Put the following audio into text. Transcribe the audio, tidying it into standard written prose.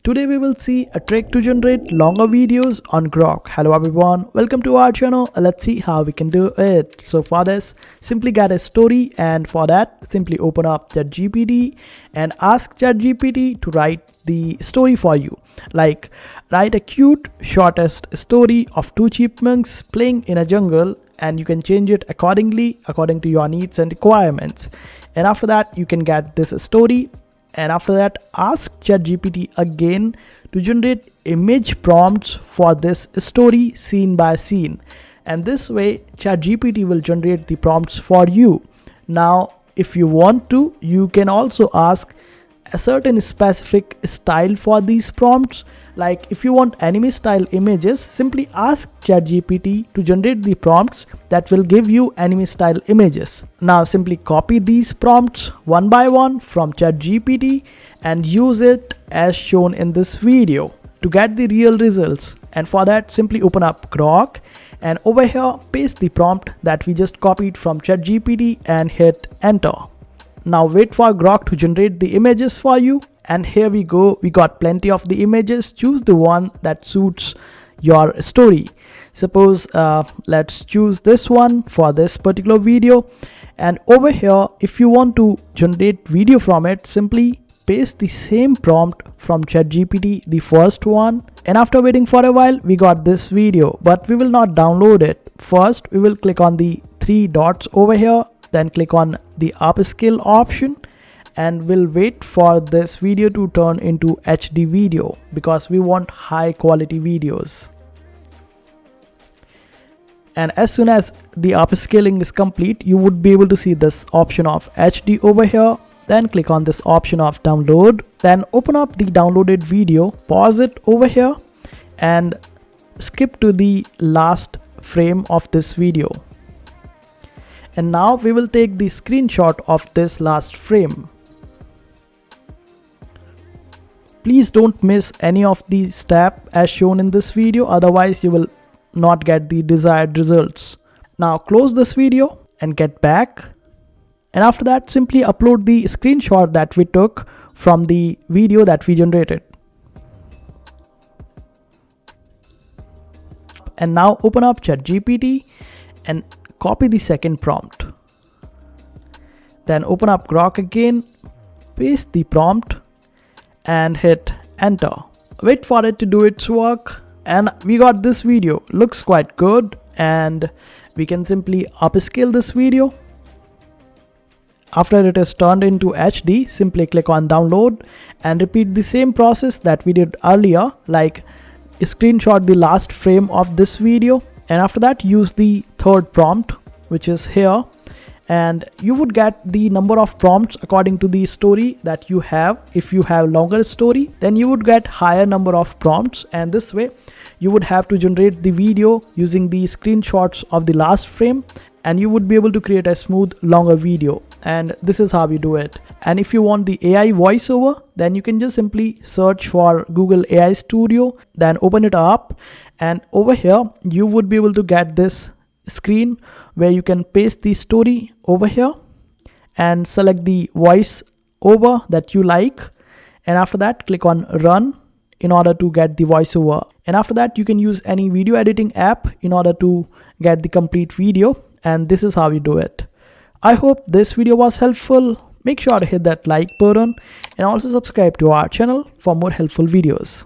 Today we will see a trick to generate longer videos on Grok. Hello everyone, welcome to our channel. Let's see how we can do it. So for this, simply get a story, and for that simply open up ChatGPT and ask ChatGPT to write the story for you. Like, write a cute shortest story of two chipmunks playing in a jungle, and you can change it accordingly according to your needs and requirements. And after that you can get this story. And after that, ask ChatGPT again to generate image prompts for this story scene by scene. And this way, ChatGPT will generate the prompts for you. Now, if you want to, you can also ask a certain specific style for these prompts. Like if you want anime style images, simply ask ChatGPT to generate the prompts that will give you anime style images. Now simply copy these prompts one by one from ChatGPT and use it as shown in this video to get the real results. And for that, simply open up Grok and over here paste the prompt that we just copied from ChatGPT and hit enter. Now wait for Grok to generate the images for you. And here we go, we got plenty of the images. Choose the one that suits your story. Suppose let's choose this one for this particular video. And over here, if you want to generate video from it, simply paste the same prompt from ChatGPT, the first one. And after waiting for a while, we got this video, but we will not download it. First, we will click on the three dots over here, then click on the upscale option, and we'll wait for this video to turn into HD video because we want high quality videos. And as soon as the upscaling is complete, you would be able to see this option of HD over here. Then click on this option of download, then open up the downloaded video, pause it over here and skip to the last frame of this video. And now we will take the screenshot of this last frame. Please don't miss any of the step as shown in this video, otherwise you will not get the desired results. Now close this video and get back. And after that, simply upload the screenshot that we took from the video that we generated. And now open up ChatGPT and copy the second prompt. Then open up Grok again, paste the prompt and hit enter. Wait for it to do its work, and we got this video. Looks quite good, and we can simply upscale this video. After it is turned into HD, simply click on download and repeat the same process that we did earlier, like screenshot the last frame of this video, and after that use the third prompt, which is here, and you would get the number of prompts according to the story that you have. If you have longer story, then you would get higher number of prompts, and this way you would have to generate the video using the screenshots of the last frame, and you would be able to create a smooth longer video. And this is how you do it. And if you want the AI voiceover, then you can just simply search for Google AI Studio, then open it up, and over here you would be able to get this screen where you can paste the story over here and select the voice over that you like, and after that click on run in order to get the voiceover. And after that you can use any video editing app in order to get the complete video, and this is how you do it. I hope this video was helpful. Make sure to hit that like button and also subscribe to our channel for more helpful videos.